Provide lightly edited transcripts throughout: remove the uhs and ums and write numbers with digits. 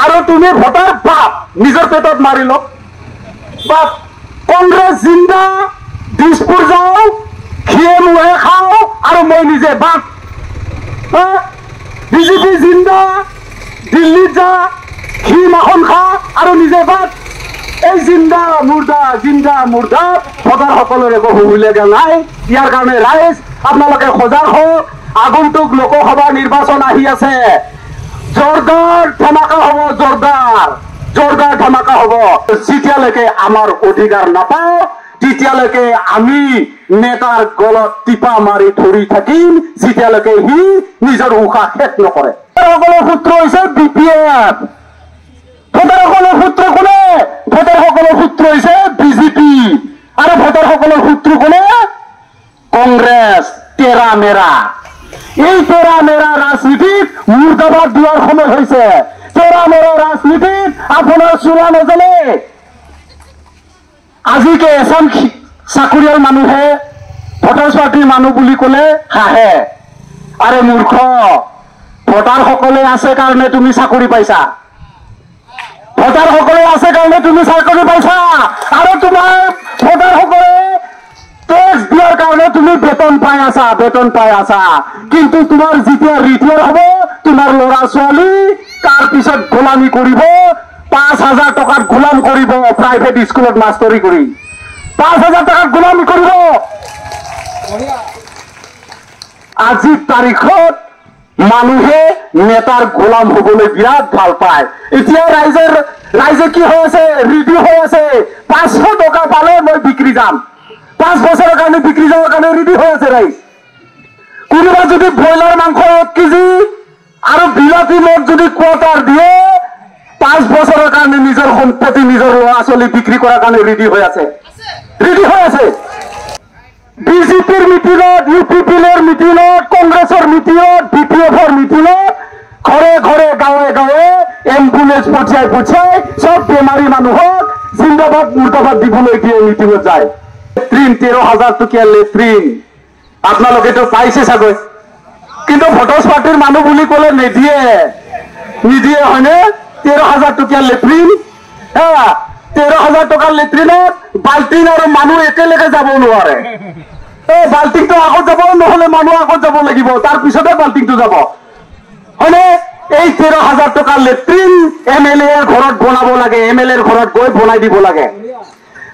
আৰু তুমি ভোটাৰ বাপ নিজৰ পেটত মাৰি লওক বাপ কংগ্ৰেছ জিন্দা দিছপুৰ যাওঁ ঘিয়ে মুহে খাওঁ আৰু মই নিজে বাপ বিজেপি জিন্দা দিল্লীত যা ঘি মাখন খা আৰু নিজে বাপ এই জিন্দা মুৰ্দা ভোটাৰসকলৰ একো হুবলগীয়া নাই ইয়াৰ কাৰণে ৰাইজ আপোনালোকে সজাগ হওক আগন্তুক লোকসভা নিৰ্বাচন আহি আছে জোৰদাৰ ধামাকা হ'ব জোৰদাৰ ধামাকা হ'ব যেতিয়ালৈকে আমাৰ অধিকাৰ নাপাওঁ তেতিয়ালৈকে আমি নেতাৰ গলত টিপা মাৰি ধৰি থাকিম যেতিয়ালৈকে সি নিজৰ উশাহ শেষ নকৰে ভোটাৰসকলৰ সূত্ৰ হৈছে BPF ভোটাৰসকলৰ সূত্ৰ কোনে ভোটাৰসকলৰ সূত্ৰ হৈছে বিজেপি আৰু ভোটাৰসকলৰ সূত্ৰ কোনে কংগ্ৰেছ তেৰা মেৰা এই তেৰা মেৰা ৰাজনীতিত মুৰ্দাবাদ দিয়াৰ সময় হৈছে তেৰা মেৰা ৰাজনীতিত আপোনাৰ চোলা নজ্বলে আজিকে এচাম চাকৰিয়াল মানুহে ভোটাৰ পাৰ্টিৰ মানুহ বুলি ক'লে হাঁহে আৰে মূৰ্খ ভোটাৰসকলে আছে কাৰণে তুমি চাকৰি পাইছা ভোটাৰসকলে আছে কাৰণে তুমি চাকৰি পাইছা আৰু তোমাৰ ভোটাৰসকলে টেক্স দিয়াৰ কাৰণে তুমি বেতন পাই আছা কিন্তু তোমাৰ যেতিয়া ৰিটায়াৰ হ'ব তোমাৰ ল'ৰা ছোৱালী তাৰ পিছত গোলামী কৰিব 5,000 টকাত গোলাম কৰিব প্ৰাইভেট স্কুলত মাষ্টৰী কৰি 5,000 টকাত গোলামী কৰিব আজিৰ তাৰিখত মানুহে নেতাৰ গোলাম হবলৈ বিৰাট ভাল পায় এতিয়া ৰাইজে কি হৈ আছে ৰেডি হৈ আছে 500 টকা পালে মই বিক্ৰী যাম 5 বছৰৰ কাৰণে বিক্ৰী যাবৰ কাৰণে ৰেডি হৈ আছে ৰাইজ কোনোবা যদি ব্ৰইলাৰ মাংস 1 কেজি আৰু বিলাতী মদ যদি কোৱাটাৰ দিয়ে 5 বছৰৰ কাৰণে নিজৰ সম্পত্তি নিজৰ ল'ৰা ছোৱালী বিক্ৰী কৰাৰ কাৰণে ৰেডি হৈ আছে বিজেপিৰ মিটিঙত UPPৰ মিটিঙত কংগ্ৰেছৰ মিটিঙত BPFৰ মিটিঙত ঘৰে ঘৰে গাঁৱে এম্বুলেন্স পঠিয়াই সব বেমাৰী মানুহক জিন্দাবাদ মুৰ্দাবাদ দিবলৈ দিয়ে মিটিঙত যায় 13,000 টকীয়া লেট্ৰিন আপোনালোকেতো পাইছে চাগৈ কিন্তু ভোটাৰ পাৰ্টিৰ মানুহ বুলি ক'লে নিদিয়ে হয়নে 13,000 টকীয়া লেট্ৰিন 13,000 টকাৰ লেট্ৰিনত বাল্টিং আৰু মানুহ একেলগে যাব নোৱাৰে এই বাল্টিংটো আগত যাব নহলে মানুহ আগত যাব লাগিব তাৰ পিছতে বাল্টিংটো যাব হয়নে এই 13,000 টকাৰ লেট্ৰিন MLA এৰ ঘৰত বনাব লাগে MLA এৰ ঘৰত গৈ বনাই দিব লাগে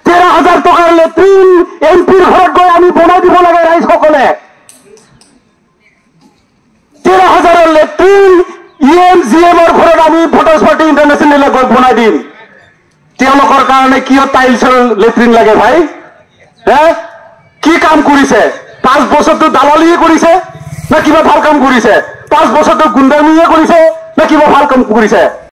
13,000 টকাৰ লেট্ৰিন MPৰ ঘৰত গৈ আমি বনাই দিব লাগে ৰাইজসকলে 13,000 লেট্ৰিন EMGM ৰ ঘৰত আমি ভোটাৰ পাৰ্টি ইণ্টাৰনেশ্যনেল গৈ বনাই দিম তেওঁলোকৰ কাৰণে কিয় টাইলছৰ লেট্ৰিন লাগে ভাই কি কাম কৰিছে 5 বছৰটো দালালিয়ে কৰিছে না কিবা ভাল কাম কৰিছে 5 বছৰটো গুণ্ডামিয়ে কৰিছে না কিবা ভাল কাম কৰিছে